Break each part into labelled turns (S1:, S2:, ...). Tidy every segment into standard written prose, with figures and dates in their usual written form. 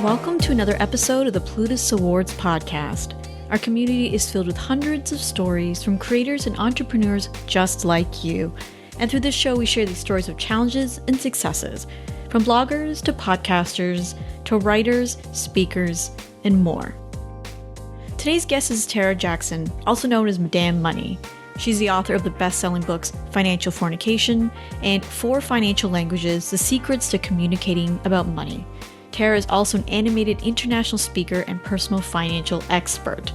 S1: Welcome to another episode of the Plutus Awards Podcast. Our community is filled with hundreds of stories from creators and entrepreneurs just like you. And through this show, we share these stories of challenges and successes, from bloggers to podcasters to writers, speakers, and more. Today's guest is Tarra Jackson, also known as Madame Money. She's the author of the best-selling books Financial Fornication and 4 Financial Languages, The Secrets to Communicating About Money. Tarra is also an animated international speaker and personal financial expert.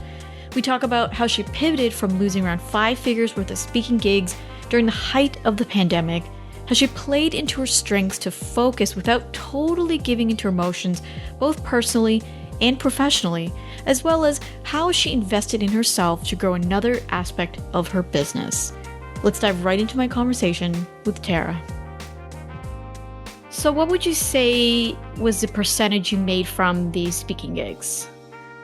S1: We talk about how she pivoted from losing around 5 figures worth of speaking gigs during the height of the pandemic, how she played into her strengths to focus without totally giving into her emotions, both personally and professionally, as well as how she invested in herself to grow another aspect of her business. Let's dive right into my conversation with Tarra. So what would you say was the percentage you made from these speaking gigs?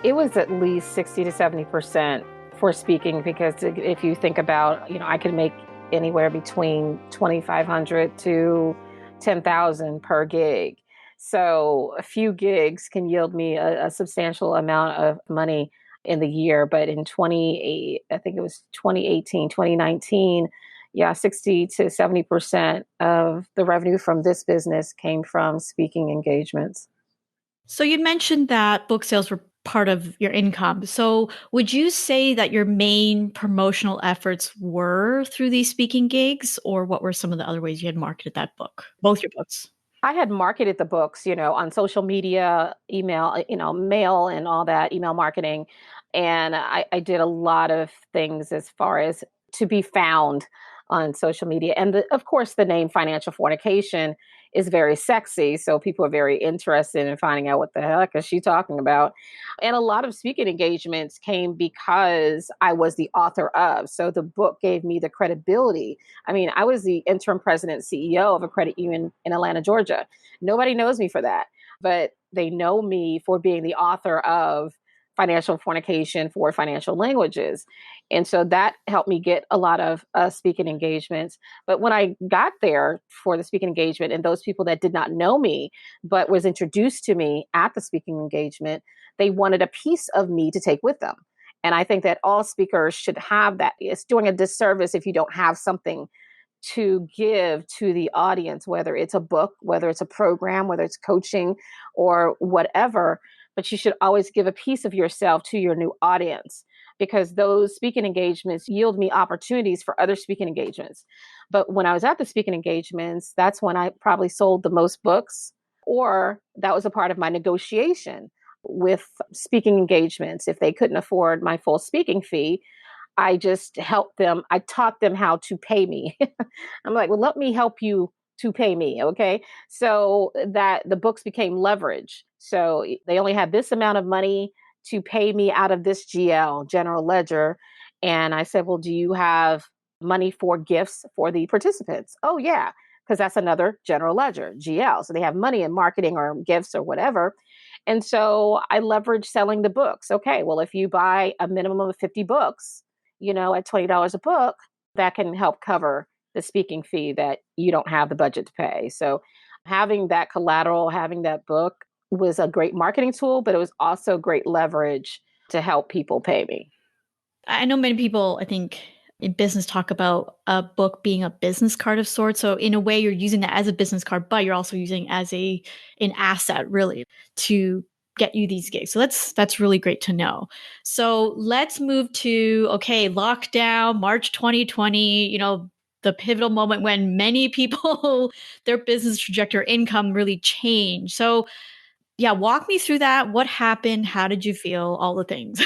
S2: It was at least 60 to 70% for speaking, because if you think about, I could make anywhere between $2,500 to $10,000 per gig. So a few gigs can yield me a substantial amount of money in the year. But in 2019, 60 to 70% of the revenue from this business came from speaking engagements.
S1: So you mentioned that book sales were part of your income. So would you say that your main promotional efforts were through these speaking gigs, or what were some of the other ways you had marketed that book, both your books?
S2: I had marketed the books, on social media, email, mail and all that, email marketing. And I did a lot of things as far as to be found on social media. And of course, the name Financial Fornication is very sexy. So people are very interested in finding out what the heck is she talking about. And a lot of speaking engagements came because I was the author of. So the book gave me the credibility. I mean, I was the interim president and CEO of a credit union in Atlanta, Georgia. Nobody knows me for that, but they know me for being the author of Financial Fornication, 4 Financial Languages. And so that helped me get a lot of speaking engagements. But when I got there for the speaking engagement, and those people that did not know me, but was introduced to me at the speaking engagement, they wanted a piece of me to take with them. And I think that all speakers should have that. It's doing a disservice if you don't have something to give to the audience, whether it's a book, whether it's a program, whether it's coaching or whatever. But you should always give a piece of yourself to your new audience, because those speaking engagements yield me opportunities for other speaking engagements. But when I was at the speaking engagements, that's when I probably sold the most books, or that was a part of my negotiation with speaking engagements. If they couldn't afford my full speaking fee, I just helped them. I taught them how to pay me. I'm like, well, let me help you to pay me. Okay. So that the books became leverage. So they only had this amount of money to pay me out of this GL, general ledger. And I said, well, do you have money for gifts for the participants? Oh, yeah, because that's another general ledger, GL. So they have money in marketing or gifts or whatever. And so I leveraged selling the books. Okay, well, if you buy a minimum of 50 books, at $20 a book, that can help cover the speaking fee that you don't have the budget to pay. So having that collateral, having that book was a great marketing tool, but it was also great leverage to help people pay me.
S1: I know many people, I think, in business talk about a book being a business card of sorts. So in a way, you're using that as a business card, but you're also using it as an asset, really, to get you these gigs. So that's really great to know. So let's move to, lockdown, March 2020, the pivotal moment when many people, their business trajectory, income really changed. So walk me through that. What happened? How did you feel? All the things.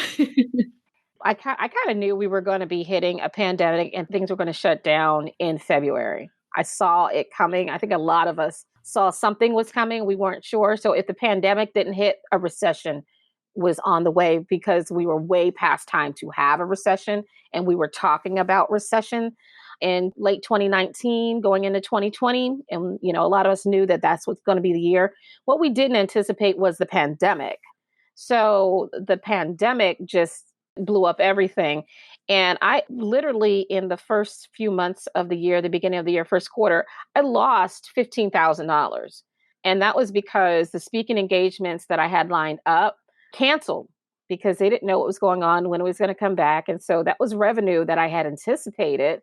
S2: I kind of knew we were going to be hitting a pandemic and things were going to shut down in February. I saw it coming. I think a lot of us saw something was coming. We weren't sure. So if the pandemic didn't hit, a recession was on the way, because we were way past time to have a recession. And we were talking about recession in late 2019, going into 2020. And, a lot of us knew that that's what's going to be the year. What we didn't anticipate was the pandemic. So the pandemic just blew up everything. And I literally, in the first few months of the year, the beginning of the year, first quarter, I lost $15,000. And that was because the speaking engagements that I had lined up canceled because they didn't know what was going on, when it was going to come back. And so that was revenue that I had anticipated.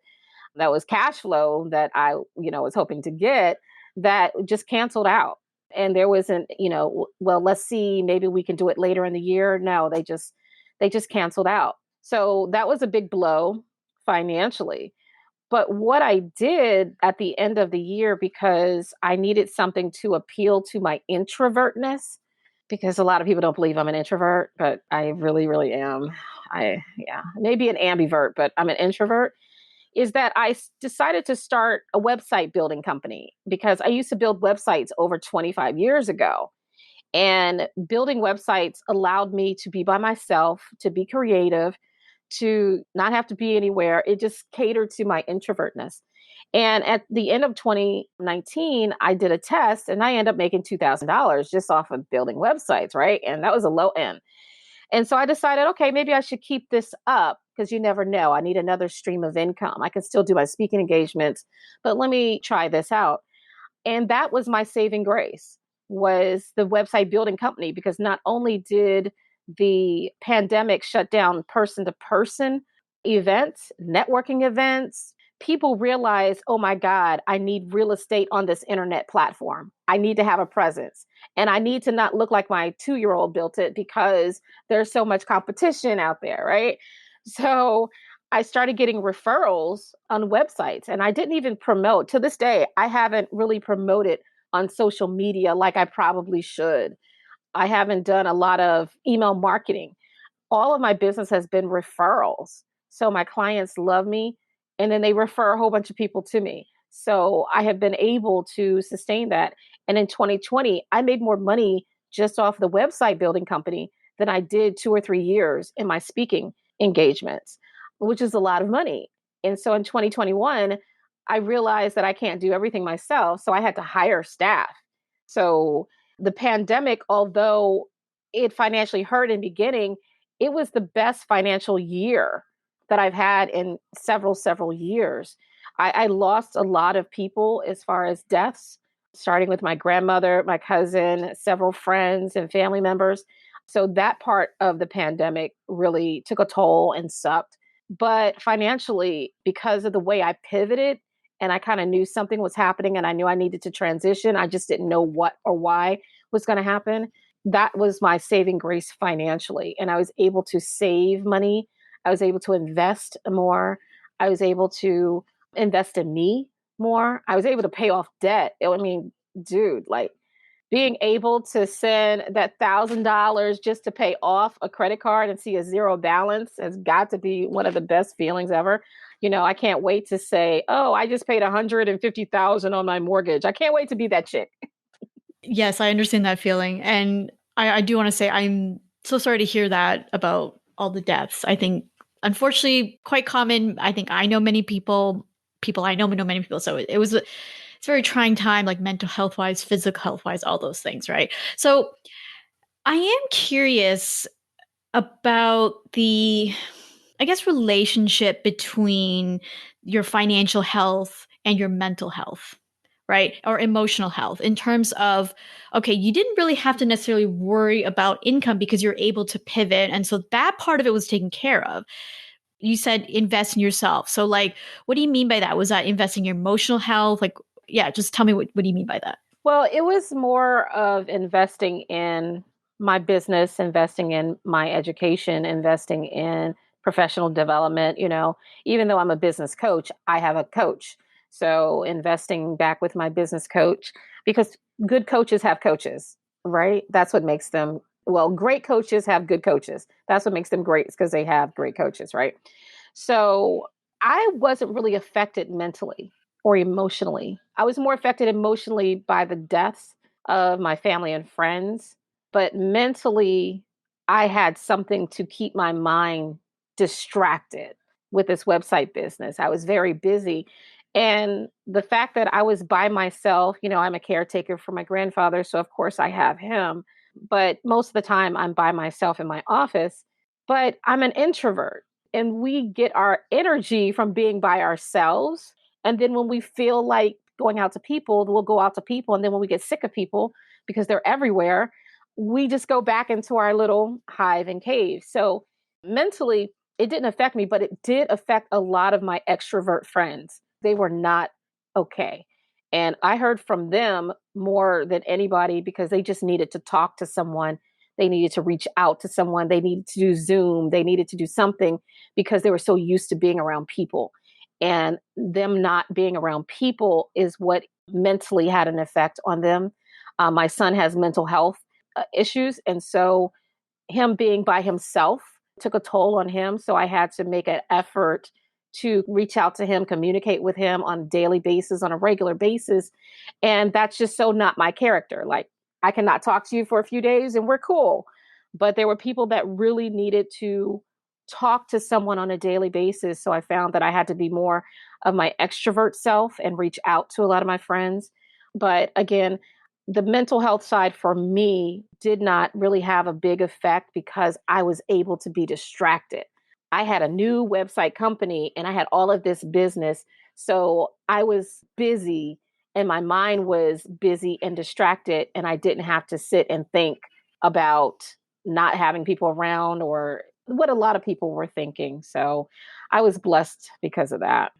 S2: That was cash flow that I, was hoping to get, that just canceled out. And there wasn't, well, let's see, maybe we can do it later in the year. No, they just canceled out. So that was a big blow financially. But what I did at the end of the year, because I needed something to appeal to my introvertness, because a lot of people don't believe I'm an introvert, but I really, really am. Maybe an ambivert, but I'm an introvert, is that decided to start a website building company, because I used to build websites over 25 years ago. And building websites allowed me to be by myself, to be creative, to not have to be anywhere. It just catered to my introvertness. And at the end of 2019, I did a test and I ended up making $2,000 just off of building websites, right? And that was a low end. And so I decided, okay, maybe I should keep this up, because you never know. I need another stream of income. I can still do my speaking engagements, but let me try this out. And that was my saving grace, was the website building company, because not only did the pandemic shut down person-to-person events, networking events, people realize, oh my God, I need real estate on this internet platform. I need to have a presence. And I need to not look like my 2-year-old built it, because there's so much competition out there, right? So I started getting referrals on websites, and I didn't even promote. To this day, I haven't really promoted on social media like I probably should. I haven't done a lot of email marketing. All of my business has been referrals. So my clients love me, and then they refer a whole bunch of people to me. So I have been able to sustain that. And in 2020, I made more money just off the website building company than I did 2 or 3 years in my speaking engagements, which is a lot of money. And so in 2021, I realized that I can't do everything myself. So I had to hire staff. So the pandemic, although it financially hurt in the beginning, it was the best financial year that I've had in several years. I lost a lot of people as far as deaths, starting with my grandmother, my cousin, several friends and family members. So that part of the pandemic really took a toll and sucked. But financially, because of the way I pivoted, and I kind of knew something was happening and I knew I needed to transition, I just didn't know what or why was going to happen. That was my saving grace financially. And I was able to save money. I was able to invest more. I was able to invest in me more. I was able to pay off debt. I mean, dude, like, being able to send that $1,000 just to pay off a credit card and see a zero balance has got to be one of the best feelings ever. I can't wait to say, oh, I just paid $150,000 on my mortgage. I can't wait to be that chick.
S1: Yes, I understand that feeling. And I do want to say I'm so sorry to hear that about all the deaths. I think, unfortunately, quite common. I think I know many people I know many people. So it's a very trying time, like mental health wise, physical health wise, all those things, right? So I am curious about the, I guess, relationship between your financial health and your mental health, right? Or emotional health, in terms of, okay, you didn't really have to necessarily worry about income because you're able to pivot. And so that part of it was taken care of. You said invest in yourself. So like, what do you mean by that? Was that investing in your emotional health? Like, yeah, just tell me what do you mean by that?
S2: Well, it was more of investing in my business, investing in my education, investing in professional development. Even though I'm a business coach, I have a coach. So investing back with my business coach, because good coaches have coaches, right? That's what makes them, well, great coaches have good coaches. That's what makes them great, because they have great coaches, right? So I wasn't really affected mentally or emotionally. I was more affected emotionally by the deaths of my family and friends, but mentally, I had something to keep my mind distracted with this website business. I was very busy. And the fact that I was by myself, I'm a caretaker for my grandfather. So, of course, I have him. But most of the time, I'm by myself in my office. But I'm an introvert, and we get our energy from being by ourselves. And then when we feel like going out to people, we'll go out to people. And then when we get sick of people, because they're everywhere, we just go back into our little hive and cave. So mentally, it didn't affect me, but it did affect a lot of my extrovert friends. They were not okay. And I heard from them more than anybody because they just needed to talk to someone. They needed to reach out to someone. They needed to do Zoom. They needed to do something because they were so used to being around people. And them not being around people is what mentally had an effect on them. My son has mental health issues. And so him being by himself took a toll on him. So I had to make an effort to reach out to him, communicate with him on a daily basis, on a regular basis. And that's just so not my character. Like, I cannot talk to you for a few days and we're cool. But there were people that really needed to talk to someone on a daily basis. So I found that I had to be more of my extrovert self and reach out to a lot of my friends. But again, the mental health side for me did not really have a big effect because I was able to be distracted. I had a new website company and I had all of this business. So I was busy and my mind was busy and distracted, and I didn't have to sit and think about not having people around or what a lot of people were thinking. So I was blessed because of that.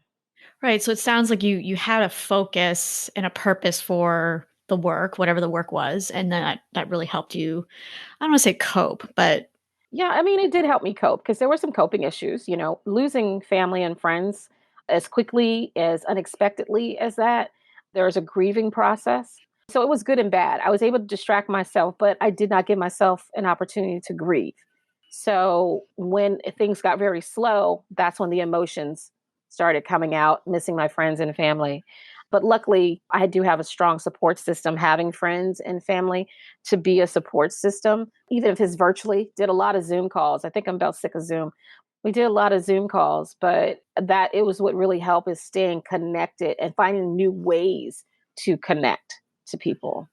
S1: Right. So it sounds like you had a focus and a purpose for the work, whatever the work was, and that really helped you. I don't want to say cope, but
S2: Yeah, I mean, it did help me cope because there were some coping issues, losing family and friends as quickly, as unexpectedly as that. There was a grieving process. So it was good and bad. I was able to distract myself, but I did not give myself an opportunity to grieve. So when things got very slow, that's when the emotions started coming out, missing my friends and family. But luckily, I do have a strong support system, having friends and family to be a support system, even if it's virtually. Did a lot of Zoom calls. I think I'm about sick of Zoom. We did a lot of Zoom calls, but that it was what really helped is staying connected and finding new ways to connect to people.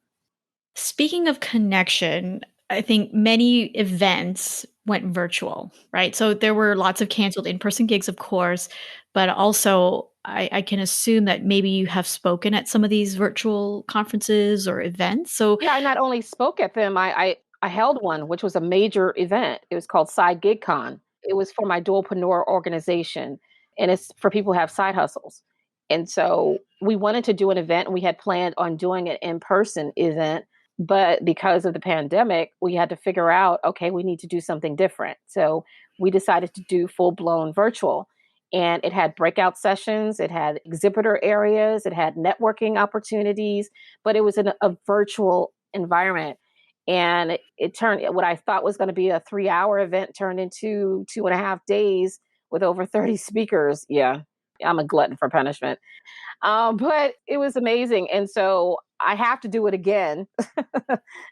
S1: Speaking of connection, I think many events went virtual, right? So there were lots of canceled in-person gigs, of course, but also I can assume that maybe you have spoken at some of these virtual conferences or events. So
S2: Yeah, I not only spoke at them, I held one, which was a major event. It was called Side Gig Con. It was for my dualpreneur organization, and it's for people who have side hustles. And so we wanted to do an event, and we had planned on doing an in-person event. But because of the pandemic, we had to figure out, okay, we need to do something different. So we decided to do full-blown virtual. And it had breakout sessions, it had exhibitor areas, it had networking opportunities, but it was in a virtual environment. And it turned what I thought was going to be a 3-hour event turned into 2.5 days with over 30 speakers. Yeah, I'm a glutton for punishment. But it was amazing. And so I have to do it again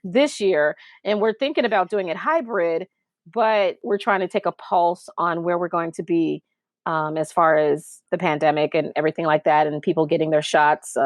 S2: this year. And we're thinking about doing it hybrid, but we're trying to take a pulse on where we're going to be as far as the pandemic and everything like that, and people getting their shots.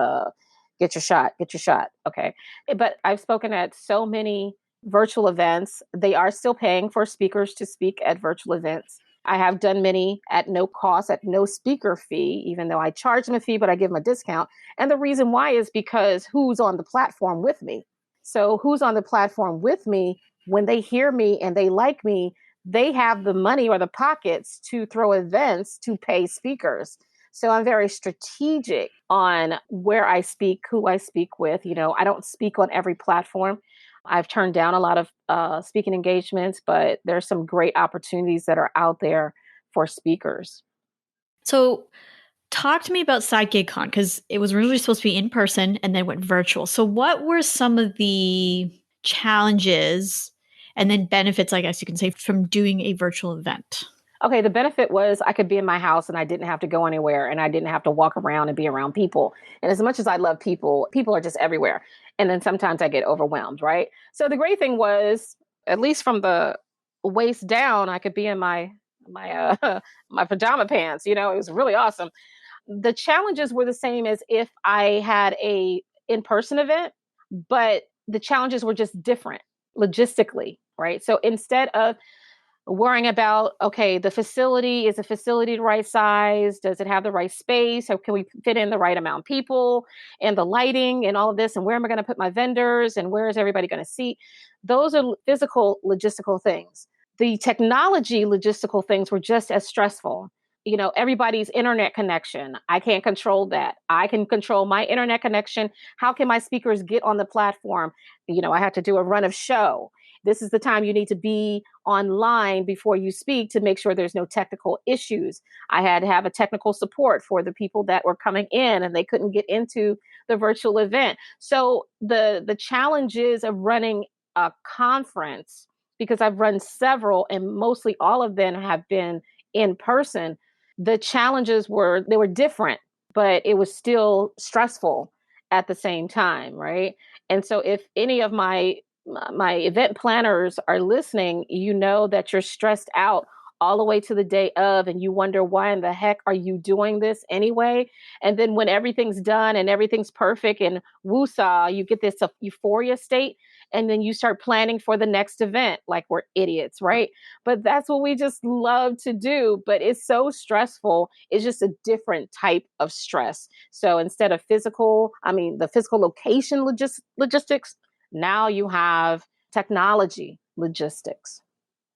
S2: Get your shot. Okay. But I've spoken at so many virtual events. They are still paying for speakers to speak at virtual events. I have done many at no cost, at no speaker fee, even though I charge them a fee, but I give them a discount. And the reason why is because who's on the platform with me? So who's on the platform with me, when they hear me and they like me, they have the money or the pockets to throw events to pay speakers. So I'm very strategic on where I speak, who I speak with. I don't speak on every platform. I've turned down a lot of speaking engagements, but there's some great opportunities that are out there for speakers.
S1: So talk to me about Side Gig Con, because it was originally supposed to be in person and then went virtual. So what were some of the challenges and then benefits, I guess you can say, from doing a virtual event?
S2: Okay, the benefit was I could be in my house and I didn't have to go anywhere and I didn't have to walk around and be around people. And as much as I love people, people are just everywhere. And then sometimes I get overwhelmed, right? So the great thing was, at least from the waist down, I could be in my my pajama pants. It was really awesome. The challenges were the same as if I had a in-person event, but the challenges were just different logistically, right? So instead of worrying about, okay, the facility, is the facility the right size? Does it have the right space? Or can we fit in the right amount of people, and the lighting and all of this? And where am I going to put my vendors? And where is everybody going to seat? Those are physical, logistical things. The technology logistical things were just as stressful. Everybody's internet connection. I can't control that. I can control my internet connection. How can my speakers get on the platform? I had to do a run of show. This is the time you need to be online before you speak to make sure there's no technical issues. I had to have a technical support for the people that were coming in and they couldn't get into the virtual event. So the challenges of running a conference, because I've run several and mostly all of them have been in person, the challenges were different, but it was still stressful at the same time, right? And so if any of my event planners are listening, that you're stressed out all the way to the day of, and you wonder, why in the heck are you doing this anyway? And then when everything's done and everything's perfect and woosah, you get this euphoria state, and then you start planning for the next event like we're idiots, right? But that's what we just love to do. But it's so stressful. It's just a different type of stress. So instead of the physical location logistics, now you have technology logistics.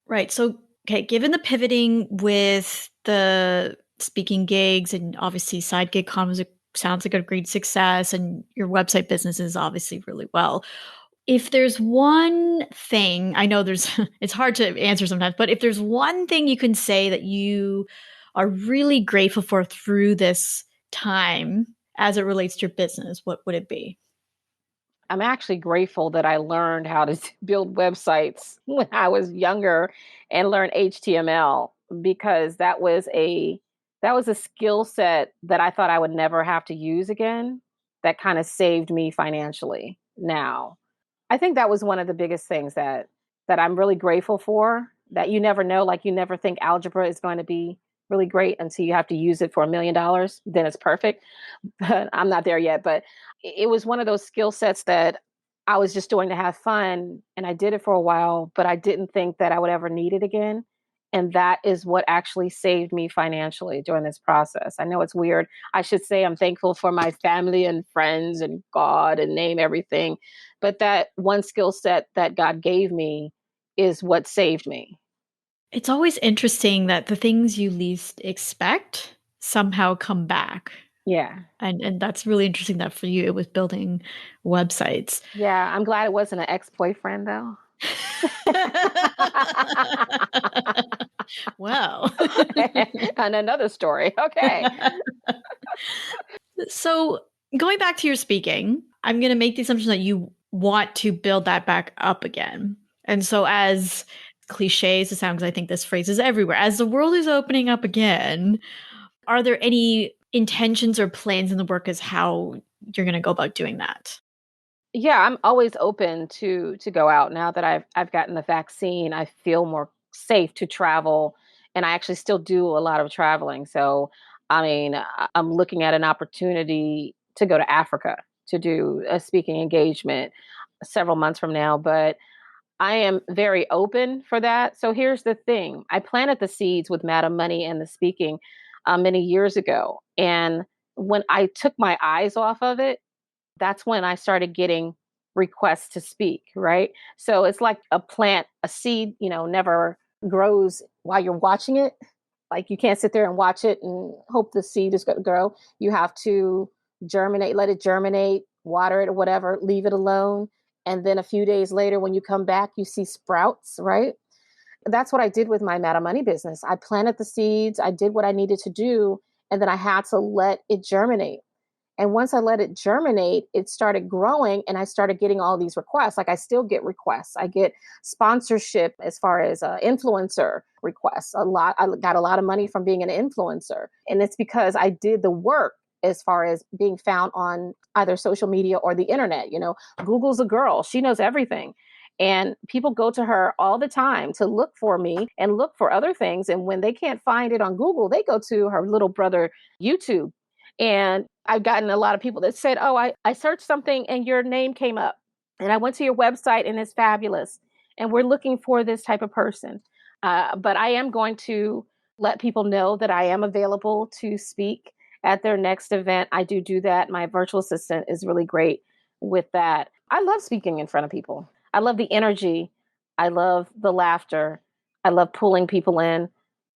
S1: Right. So, okay, given the pivoting with the speaking gigs and obviously side gig comms sounds like a great success, and your website business is obviously really well. If there's one thing, I know it's hard to answer sometimes, but if there's one thing you can say that you are really grateful for through this time as it relates to your business, what would it be?
S2: I'm actually grateful that I learned how to build websites when I was younger and learn HTML, because that was a skill set that I thought I would never have to use again. That kind of saved me financially now. I think that was one of the biggest things that I'm really grateful for, that you never know, like you never think algebra is going to be really great until you have to use it for $1 million. Then it's perfect. But I'm not there yet. But it was one of those skill sets that I was just doing to have fun. And I did it for a while, but I didn't think that I would ever need it again. And that is what actually saved me financially during this process. I know it's weird. I should say I'm thankful for my family and friends and God and name everything. But that one skill set that God gave me is what saved me.
S1: It's always interesting that the things you least expect somehow come back.
S2: Yeah.
S1: And that's really interesting that for you, it was building websites.
S2: Yeah. I'm glad it wasn't an ex-boyfriend though.
S1: Well.
S2: And another story. Okay.
S1: So going back to your speaking, I'm going to make the assumption that you want to build that back up again. And so as cliche as it sounds, I think this phrase is everywhere. As the world is opening up again, are there any intentions or plans in the work as how you're going to go about doing that?
S2: Yeah, I'm always open to go out. Now that I've gotten the vaccine, I feel more safe to travel, and I actually still do a lot of traveling. So, I'm looking at an opportunity to go to Africa to do a speaking engagement several months from now, but I am very open for that. So here's the thing. I planted the seeds with Madam Money and the speaking many years ago. And when I took my eyes off of it, that's when I started getting requests to speak, right? So it's like a plant, a seed, never grows while you're watching it. Like you can't sit there and watch it and hope the seed is going to grow. You have to germinate, let it germinate, water it or whatever, leave it alone. And then a few days later, when you come back, you see sprouts, right? That's what I did with my Madam Money business. I planted the seeds. I did what I needed to do. And then I had to let it germinate. And once I let it germinate, it started growing and I started getting all these requests. Like I still get requests. I get sponsorship as far as influencer requests. I got a lot of money from being an influencer. And it's because I did the work as far as being found on either social media or the internet. Google's a girl. She knows everything. And people go to her all the time to look for me and look for other things. And when they can't find it on Google, they go to her little brother, YouTube. And I've gotten a lot of people that said, oh, I searched something and your name came up. And I went to your website and it's fabulous. And we're looking for this type of person. But I am going to let people know that I am available to speak at their next event. I do that. My virtual assistant is really great with that. I love speaking in front of people. I love the energy. I love the laughter. I love pulling people in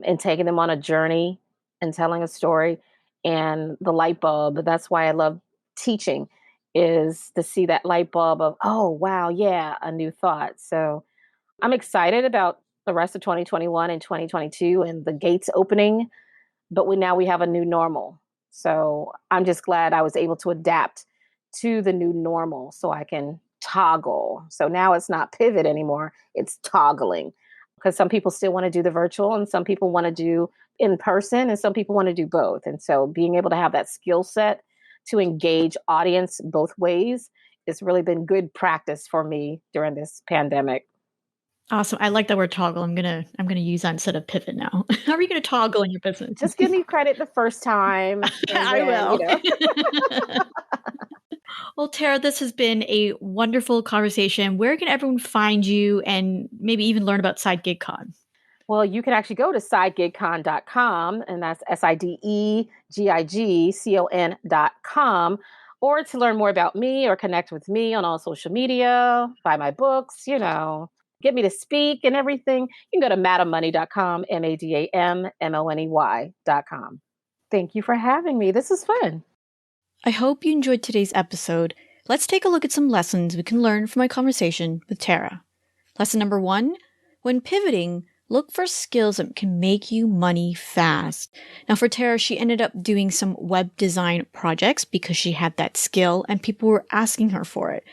S2: and taking them on a journey and telling a story. And the light bulb, that's why I love teaching, is to see that light bulb of, oh, wow, yeah, a new thought. So I'm excited about the rest of 2021 and 2022 and the gates opening, but now we have a new normal. So I'm just glad I was able to adapt to the new normal so I can toggle. So now it's not pivot anymore, it's toggling, because some people still want to do the virtual and some people want to do in person and some people want to do both. And so being able to have that skill set to engage audience both ways has really been good practice for me during this pandemic.
S1: Awesome. I like that word toggle. I'm gonna use that instead of pivot now. How are you gonna toggle in your business?
S2: Just give me credit the first time.
S1: I will. Well, Tarra, this has been a wonderful conversation. Where can everyone find you and maybe even learn about SideGigCon?
S2: Well, you can actually go to sidegigcon.com, and that's SIDEGIGCON.com, or to learn more about me or connect with me on all social media, buy my books, get me to speak and everything. You can go to madammoney.com, MADAMMONEY.com. Thank you for having me. This is fun.
S1: I hope you enjoyed today's episode. Let's take a look at some lessons we can learn from my conversation with Tarra. Lesson number 1, when pivoting, look for skills that can make you money fast. Now for Tarra, she ended up doing some web design projects because she had that skill and people were asking her for it.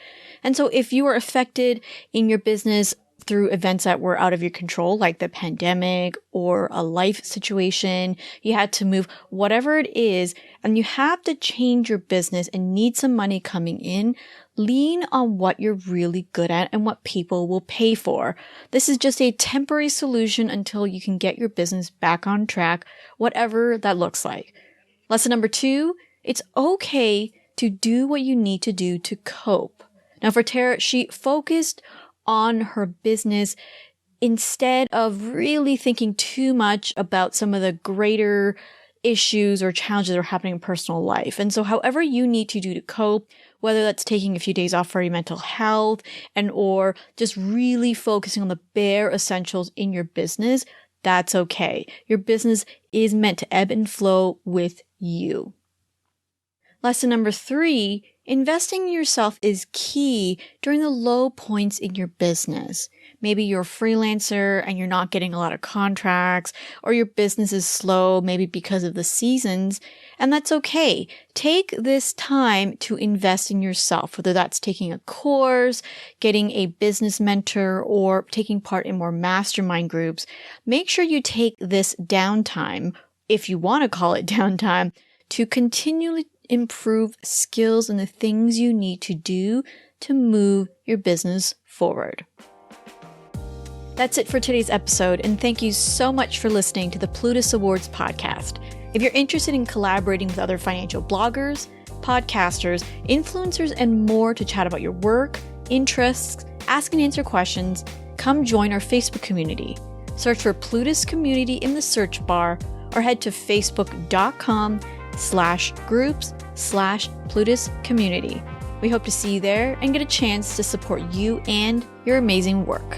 S1: And so if you were affected in your business through events that were out of your control, like the pandemic or a life situation, you had to move, whatever it is, and you have to change your business and need some money coming in, lean on what you're really good at and what people will pay for. This is just a temporary solution until you can get your business back on track, whatever that looks like. Lesson number 2, it's okay to do what you need to do to cope. Now for Tarra, she focused on her business instead of really thinking too much about some of the greater issues or challenges that are happening in personal life. And so however you need to do to cope, whether that's taking a few days off for your mental health or just really focusing on the bare essentials in your business, that's okay. Your business is meant to ebb and flow with you. Lesson number 3, investing in yourself is key during the low points in your business. Maybe you're a freelancer and you're not getting a lot of contracts, or your business is slow, maybe because of the seasons, and that's okay. Take this time to invest in yourself, whether that's taking a course, getting a business mentor, or taking part in more mastermind groups. Make sure you take this downtime, if you want to call it downtime, to continually improve skills and the things you need to do to move your business forward. That's it for today's episode, and thank you so much for listening to the Plutus Awards Podcast. If you're interested in collaborating with other financial bloggers, podcasters, influencers, and more to chat about your work, interests, ask and answer questions, come join our Facebook community. Search for Plutus Community in the search bar or head to facebook.com/groups/Plutus Community. We hope to see you there and get a chance to support you and your amazing work.